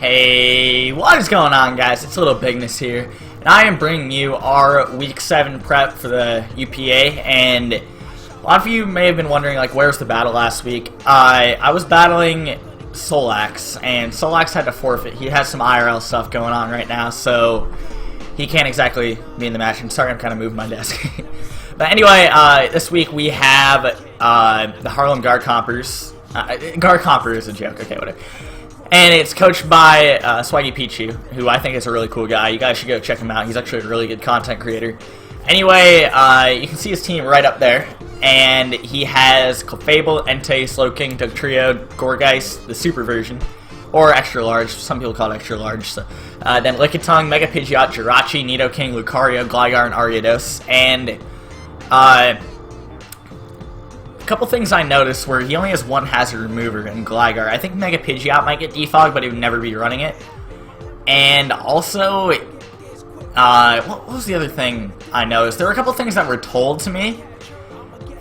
Hey, what is going on, guys? It's Little Bigness here, and I am bringing you our Week 7 prep for the UPA, and a lot of you may have been wondering, like, where's the battle last week? I was battling Solax, and Solax had to forfeit. He has some IRL stuff going on right now, so he can't exactly be in the match. I'm sorry, I'm kind of moving my desk. But anyway, this week we have the Harlem Garchompers. Garchomper is a joke, okay, whatever. And it's coached by Swaggy Pichu, who I think is a really cool guy. You guys should go check him out. He's actually a really good content creator. Anyway, you can see his team right up there. And he has Clefable, Entei, Slowking, Dugtrio, Gourgeist, the super version. Or extra large. Some people call it extra large. So, then Lickitung, Mega Pidgeot, Jirachi, Nidoking, Lucario, Gligar, and Ariados. And a couple things I noticed were he only has one hazard remover in Gligar. I think Mega Pidgeot might get defogged, but he would never be running it. And also, what was the other thing I noticed? There were a couple things that were told to me.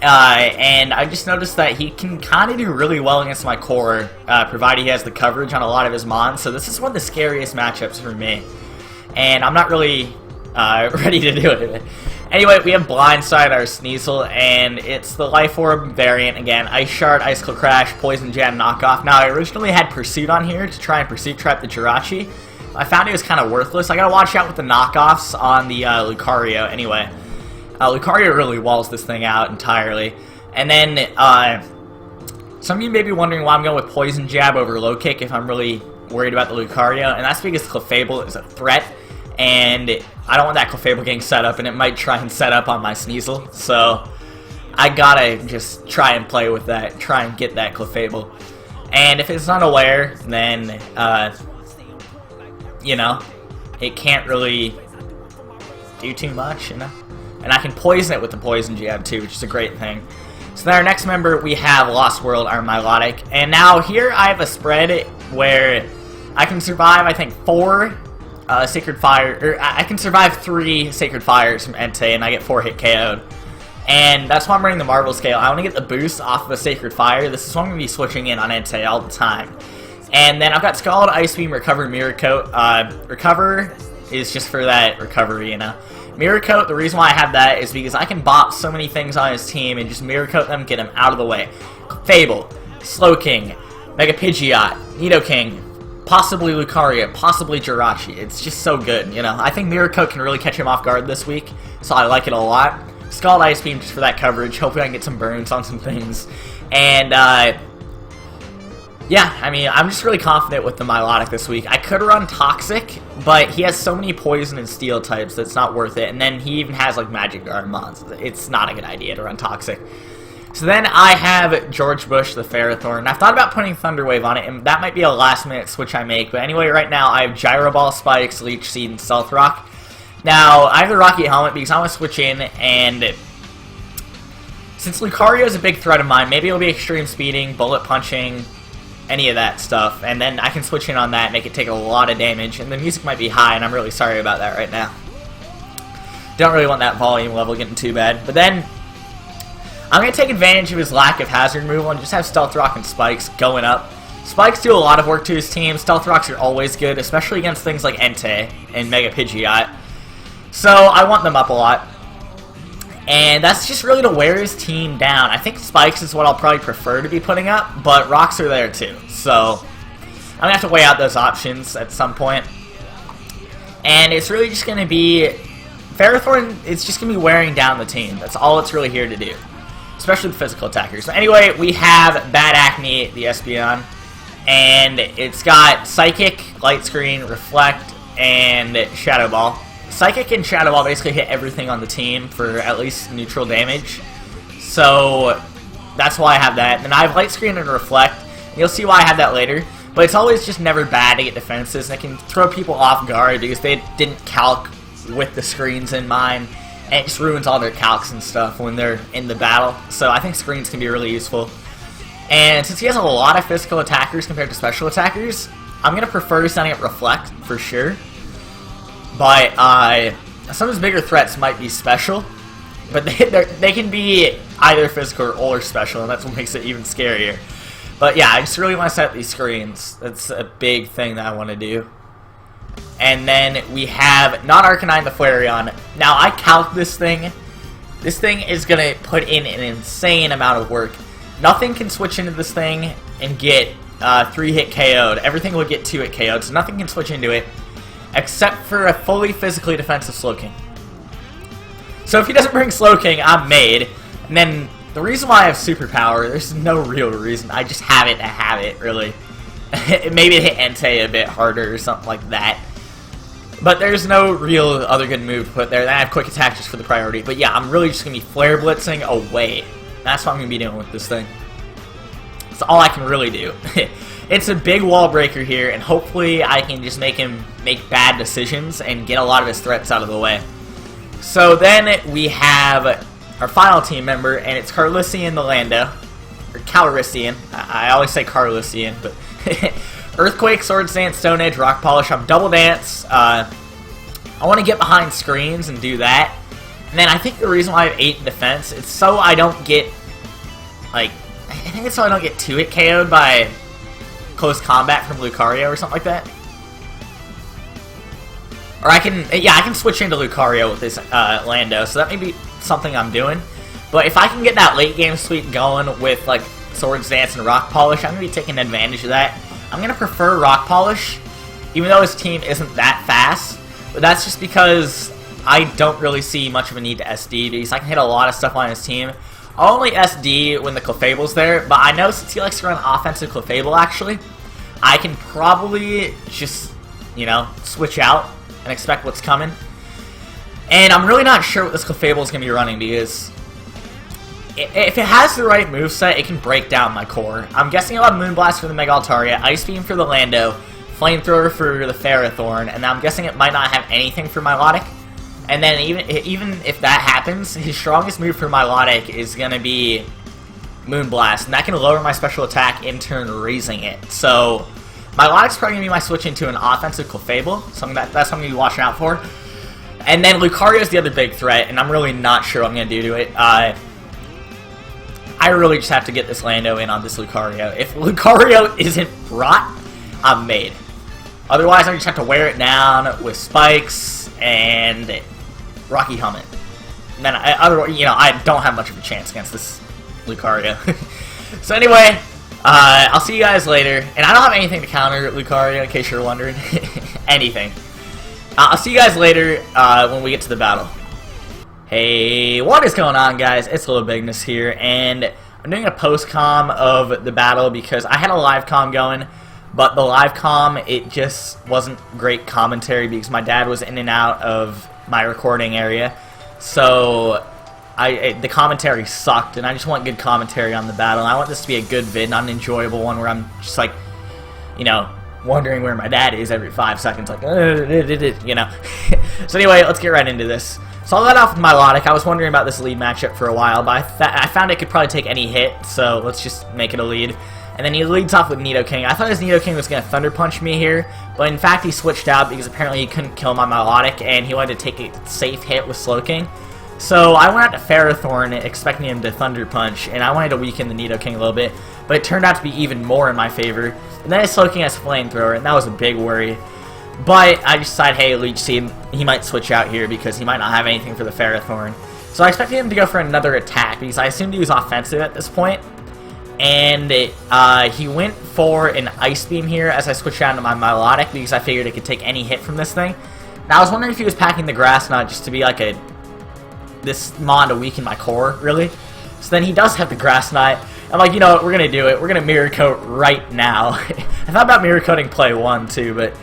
And I just noticed that he can kind of do really well against my core, provided he has the coverage on a lot of his mons. So this is one of the scariest matchups for me. And I'm not really ready to do it. Anyway, we have Blindside, our Sneasel, and it's the Life Orb variant again. Ice Shard, Icicle Crash, Poison Jam knockoff. Now, I originally had Pursuit on here to try and Pursuit Trap the Jirachi. I found it was kind of worthless. I gotta watch out with the knockoffs on the Lucario anyway. Lucario really walls this thing out entirely. And then, some of you may be wondering why I'm going with Poison Jab over Low Kick if I'm really worried about the Lucario, and that's because Clefable is a threat. And I don't want that Clefable getting set up, and it might try and set up on my Sneasel. So I gotta just try and play with that, try and get that Clefable. And if it's unaware, then, you know, it can't really do too much, you know. And I can poison it with the Poison Jab too, which is a great thing. So then our next member, we have Lost World, our Milotic. And now here I have a spread where I can survive, I think, 4... Sacred Fire, or I can survive 3 Sacred Fires from Entei, and I get 4 hit KO'd. And that's why I'm running the Marvel Scale. I want to get the boost off of a Sacred Fire. This is what I'm going to be switching in on Entei all the time. And then I've got Scald, Ice Beam, Recover, Mirror Coat. Recover is just for that recovery, you know. Mirror Coat, the reason why I have that is because I can bop so many things on his team and just Mirror Coat them, get them out of the way. Fable, Slowking, Mega Pidgeot, Nidoking, possibly Lucario, possibly Jirachi. It's just so good, you know. I think Mirror Coat can really catch him off guard this week, so I like it a lot. Scald Ice Beam just for that coverage. Hopefully I can get some burns on some things. And, yeah, I mean, I'm just really confident with the Milotic this week. I could run Toxic, but he has so many Poison and Steel types that it's not worth it. And then he even has, like, Magic Guard mons. It's not a good idea to run Toxic. So then I have George Bush, the Ferrothorn. I've thought about putting Thunder Wave on it, and that might be a last-minute switch I make. But anyway, right now I have Gyro Ball, Spikes, Leech Seed, and Stealth Rock. Now, I have the Rocky Helmet because I want to switch in, and since Lucario is a big threat of mine, maybe it'll be Extreme Speeding, Bullet Punching, any of that stuff. And then I can switch in on that and make it take a lot of damage. And the music might be high, and I'm really sorry about that right now. Don't really want that volume level getting too bad. But then I'm going to take advantage of his lack of hazard removal and just have Stealth Rock and Spikes going up. Spikes do a lot of work to his team. Stealth Rocks are always good, especially against things like Entei and Mega Pidgeot. So I want them up a lot. And that's just really to wear his team down. I think Spikes is what I'll probably prefer to be putting up, but Rocks are there too. So I'm going to have to weigh out those options at some point. And it's really just going to be Ferrothorn, it's just going to be wearing down the team. That's all it's really here to do. Especially the physical attackers. So anyway, we have Bad Acne, the Espeon, and it's got Psychic, Light Screen, Reflect, and Shadow Ball. Psychic and Shadow Ball basically hit everything on the team for at least neutral damage. So that's why I have that. And I have Light Screen and Reflect. And you'll see why I have that later. But it's always just never bad to get defenses, and it can throw people off guard because they didn't calc with the screens in mind. And it just ruins all their calcs and stuff when they're in the battle. So I think screens can be really useful. And since he has a lot of physical attackers compared to special attackers, I'm going to prefer sending up Reflect for sure. But some of his bigger threats might be special. But they can be either physical or special, and that's what makes it even scarier. But yeah, I just really want to set up these screens. That's a big thing that I want to do. And then we have not Arcanine the Flareon. Now I calc this thing. This thing is going to put in an insane amount of work. Nothing can switch into this thing and get 3-hit KO'd. Everything will get 2-hit KO'd, so nothing can switch into it. Except for a fully physically defensive Slowking. So if he doesn't bring Slowking, I'm made. And then the reason why I have Superpower, there's no real reason. I just have it to have it, really. Maybe to hit Entei a bit harder or something like that. But there's no real other good move to put there. Then I have Quick Attack just for the priority. But yeah, I'm really just going to be Flare Blitzing away. That's what I'm going to be doing with this thing. That's all I can really do. It's a big wall breaker here, and hopefully I can just make him make bad decisions and get a lot of his threats out of the way. So then we have our final team member, and it's Carlyssian the Lando. Or Calrissian. I always say Carlyssian, but... Earthquake, Swords Dance, Stone Edge, Rock Polish. I'm Double Dance. I want to get behind screens and do that. And then I think the reason why I have 8 in defense, it's so I don't get, like, I think it's so I don't get 2-hit KO'd by close combat from Lucario or something like that. Or I can switch into Lucario with this Lando, so that may be something I'm doing. But if I can get that late game sweep going with, like, Swords Dance and Rock Polish, I'm going to be taking advantage of that. I'm going to prefer Rock Polish, even though his team isn't that fast. But that's just because I don't really see much of a need to SD, because I can hit a lot of stuff on his team. I'll only SD when the Clefable's there, but I know since he likes to run offensive Clefable, actually, I can probably just, you know, switch out and expect what's coming. And I'm really not sure what this Clefable is going to be running, because if it has the right moveset, it can break down my core. I'm guessing I'll have Moonblast for the Mega Altaria, Ice Beam for the Lando, Flamethrower for the Ferrothorn, and I'm guessing it might not have anything for Milotic. And then even if that happens, his strongest move for Milotic is going to be Moonblast, and that can lower my special attack, in turn raising it. So Milotic's probably going to be my switch into an offensive Clefable, so that's what I'm going to be watching out for. And then Lucario's the other big threat, and I'm really not sure what I'm going to do to it. I really just have to get this Lando in on this Lucario. If Lucario isn't brought, I'm made. Otherwise, I just have to wear it down with Spikes and Rocky Helmet. And then, I don't have much of a chance against this Lucario. So anyway, I'll see you guys later. And I don't have anything to counter Lucario, in case you're wondering. Anything. I'll see you guys later when we get to the battle. Hey, what is going on, guys? It's Little Bigness here, and I'm doing a post-com of the battle because I had a live com going, but the live com, it just wasn't great commentary because my dad was in and out of my recording area, so the commentary sucked, and I just want good commentary on the battle. I want this to be a good vid, not an enjoyable one where I'm just like, you know, wondering where my dad is every 5 seconds, like, you know. So anyway, let's get right into this. So I'll let off with Milotic. I was wondering about this lead matchup for a while, but I found it could probably take any hit, so let's just make it a lead. And then he leads off with Nidoking. I thought his Nidoking was going to Thunder Punch me here, but in fact he switched out because apparently he couldn't kill my Milotic, and he wanted to take a safe hit with Slowking. So I went out to Ferrothorn expecting him to Thunder Punch, and I wanted to weaken the Nidoking a little bit, but it turned out to be even more in my favor. And then his Slowking has Flamethrower, and that was a big worry. But I just decided, hey, Leech Seed, he might switch out here because he might not have anything for the Ferrothorn. So I expected him to go for another attack because I assumed he was offensive at this point. And he went for an Ice Beam here as I switched out into my Milotic because I figured it could take any hit from this thing. Now I was wondering if he was packing the Grass Knot just to be like this Mon to weaken my core, really. So then he does have the Grass Knot. I'm like, you know what, we're going to do it. We're going to Mirror Coat right now. I thought about Mirror Coating play 1 too, but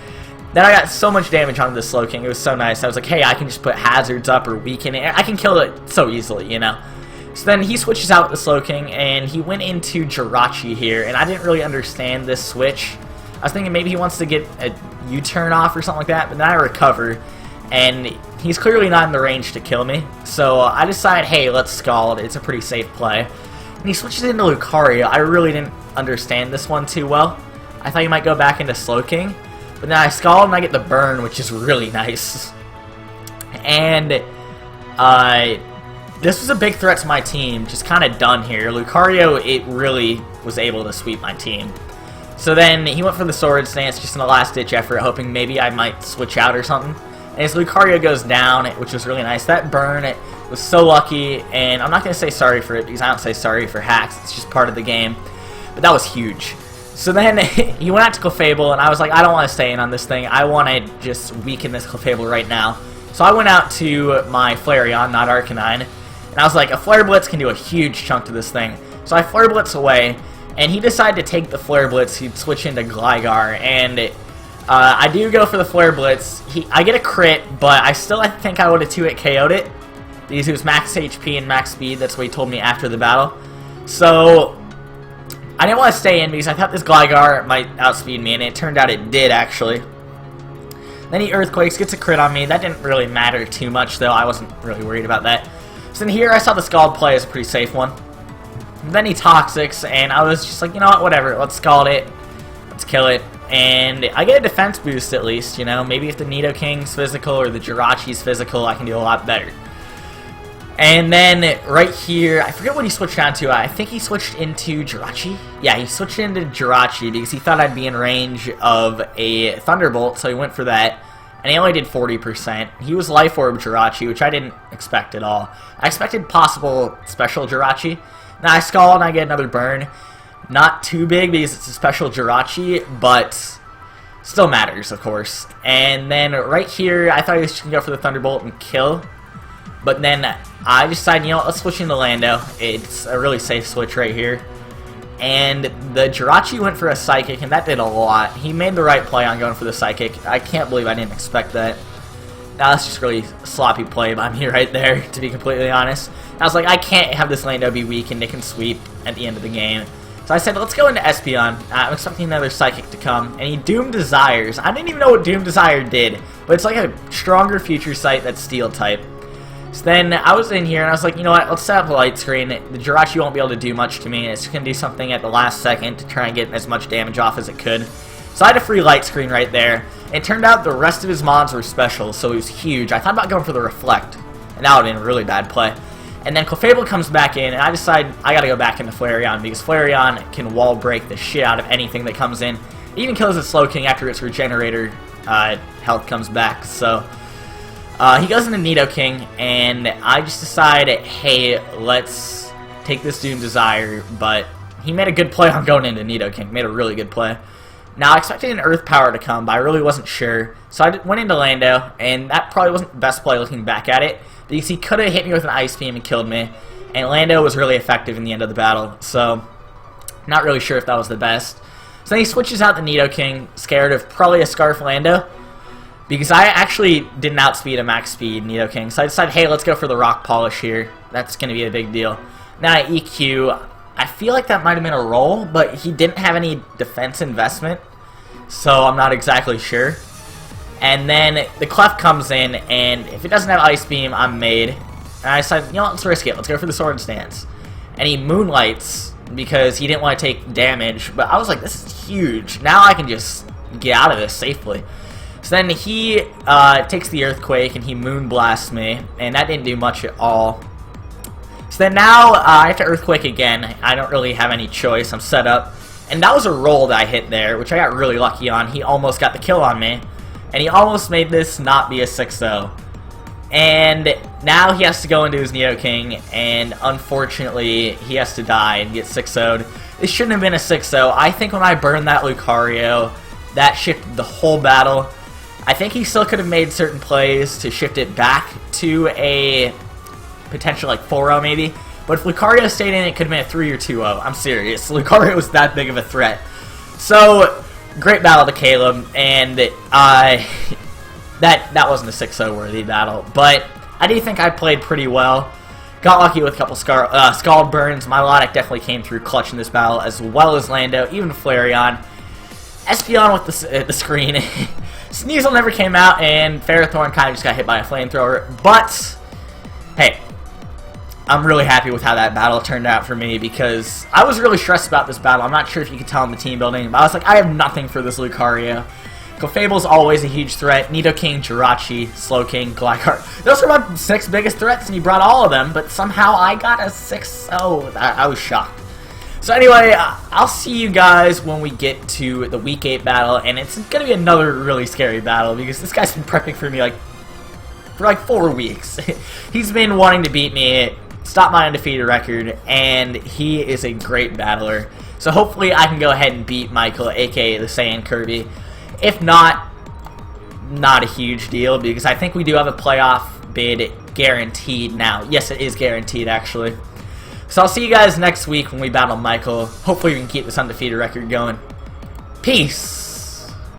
then I got so much damage onto the Slowking. It was so nice. I was like, hey, I can just put hazards up or weaken it. I can kill it so easily, you know. So then he switches out with the Slowking, and he went into Jirachi here, and I didn't really understand this switch. I was thinking maybe he wants to get a U-turn off or something like that, but then I recover, and he's clearly not in the range to kill me. So I decided, hey, let's Scald. It's a pretty safe play. And he switches into Lucario. I really didn't understand this one too well. I thought he might go back into Slowking. But then I Scald and I get the burn, which is really nice. And this was a big threat to my team, just kind of done here. Lucario, it really was able to sweep my team. So then he went for the Sword Stance just in a last-ditch effort, hoping maybe I might switch out or something. And as Lucario goes down, which was really nice, that burn, it was so lucky, and I'm not going to say sorry for it because I don't say sorry for hacks, it's just part of the game. But that was huge. So then he went out to Clefable, and I was like, I don't want to stay in on this thing. I want to just weaken this Clefable right now. So I went out to my Flareon, not Arcanine, and I was like, a Flare Blitz can do a huge chunk to this thing. So I Flare Blitz away, and he decided to take the Flare Blitz. He'd switch into Gligar, and I do go for the Flare Blitz. I get a crit, but I think I would have 2-hit KO'd it because he was max HP and max speed. That's what he told me after the battle. So I didn't want to stay in because I thought this Gligar might outspeed me, and it turned out it did, actually. Then he Earthquakes, gets a crit on me. That didn't really matter too much, though. I wasn't really worried about that. So then here, I saw the Scald play as a pretty safe one. And then he Toxics, and I was just like, you know what, whatever. Let's Scald it. Let's kill it. And I get a defense boost, at least, you know. Maybe if the Nidoking's physical or the Jirachi's physical, I can do a lot better. And then right here, I forget what he switched down to. I think he switched into Jirachi. Yeah, he switched into Jirachi because he thought I'd be in range of a Thunderbolt, so he went for that. And he only did 40%. He was Life Orb Jirachi, which I didn't expect at all. I expected possible special Jirachi. Now I Scald and I get another burn. Not too big because it's a special Jirachi, but still matters, of course. And then right here, I thought he was just going to go for the Thunderbolt and kill. But then I decided, you know what, let's switch into Lando. It's a really safe switch right here. And the Jirachi went for a Psychic, and that did a lot. He made the right play on going for the Psychic. I can't believe I didn't expect that. Now, that's just really sloppy play by me right there, to be completely honest. I was like, I can't have this Lando be weak and Nick can sweep at the end of the game. So I said, let's go into Espeon. I'm expecting another Psychic to come. And he Doom Desires. I didn't even know what Doom Desire did, but it's like a stronger Future Sight that's Steel type. So then I was in here and I was like, you know what, let's set up a Light Screen. The Jirachi won't be able to do much to me. It's just going to do something at the last second to try and get as much damage off as it could. So I had a free Light Screen right there. It turned out the rest of his mods were special, so he was huge. I thought about going for the Reflect, and that would have been a really bad play. And then Clefable comes back in, and I decide I gotta go back into Flareon, because Flareon can wall break the shit out of anything that comes in. It even kills its Slowking after its Regenerator health comes back, so he goes into Nidoking, and I just decide, hey, let's take this Doom Desire, but he made a good play on going into Nidoking, made a really good play. Now, I expected an Earth Power to come, but I really wasn't sure, so I went into Lando, and that probably wasn't the best play looking back at it, because he could have hit me with an Ice Beam and killed me, and Lando was really effective in the end of the battle, so not really sure if that was the best. So then he switches out the Nidoking, scared of probably a Scarf Lando, because I actually didn't outspeed a max speed Nidoking, so I decided, hey, let's go for the Rock Polish here. That's going to be a big deal. Now I EQ. I feel like that might have been a roll, but he didn't have any defense investment, so I'm not exactly sure. And then the Clef comes in, and if it doesn't have Ice Beam, I'm made. And I decided, you know what, let's risk it. Let's go for the Sword Stance. And he Moonlights because he didn't want to take damage, but I was like, this is huge. Now I can just get out of this safely. So then he takes the Earthquake, and he Moonblasts me, and that didn't do much at all. So then now I have to Earthquake again. I don't really have any choice. I'm set up. And that was a roll that I hit there, which I got really lucky on. He almost got the kill on me. And he almost made this not be a 6-0. And now he has to go into his Nidoking, and unfortunately he has to die and get 6-0'd. This shouldn't have been a 6-0. I think when I burned that Lucario, that shifted the whole battle. I think he still could have made certain plays to shift it back to a potential like 4-0 maybe, but if Lucario stayed in, it could have been a 3 or 2-0. I'm serious. Lucario was that big of a threat. So, great battle to Caleb, and that wasn't a 6-0 worthy battle, but I do think I played pretty well. Got lucky with a couple Scald burns. Milotic definitely came through clutch in this battle, as well as Lando, even Flareon. Espeon with the screen. Sneasel never came out, and Ferrothorn kind of just got hit by a flamethrower, but hey, I'm really happy with how that battle turned out for me, because I was really stressed about this battle. I'm not sure if you could tell in the team building, but I was like, I have nothing for this Lucario. Clefable's always a huge threat. Nidoking, Jirachi, Slowking, Gligar. Those are my 6 biggest threats, and you brought all of them, but somehow I got a 6-0. I was shocked. So anyway, I'll see you guys when we get to the Week 8 battle, and it's going to be another really scary battle, because this guy's been prepping for me for like 4 weeks. He's been wanting to beat me, stop my undefeated record, and he is a great battler. So hopefully I can go ahead and beat Michael, aka the Saiyan Kirby. If not a huge deal, because I think we do have a playoff bid guaranteed now. Yes, it is guaranteed, actually. So I'll see you guys next week when we battle Michael. Hopefully we can keep this undefeated record going. Peace!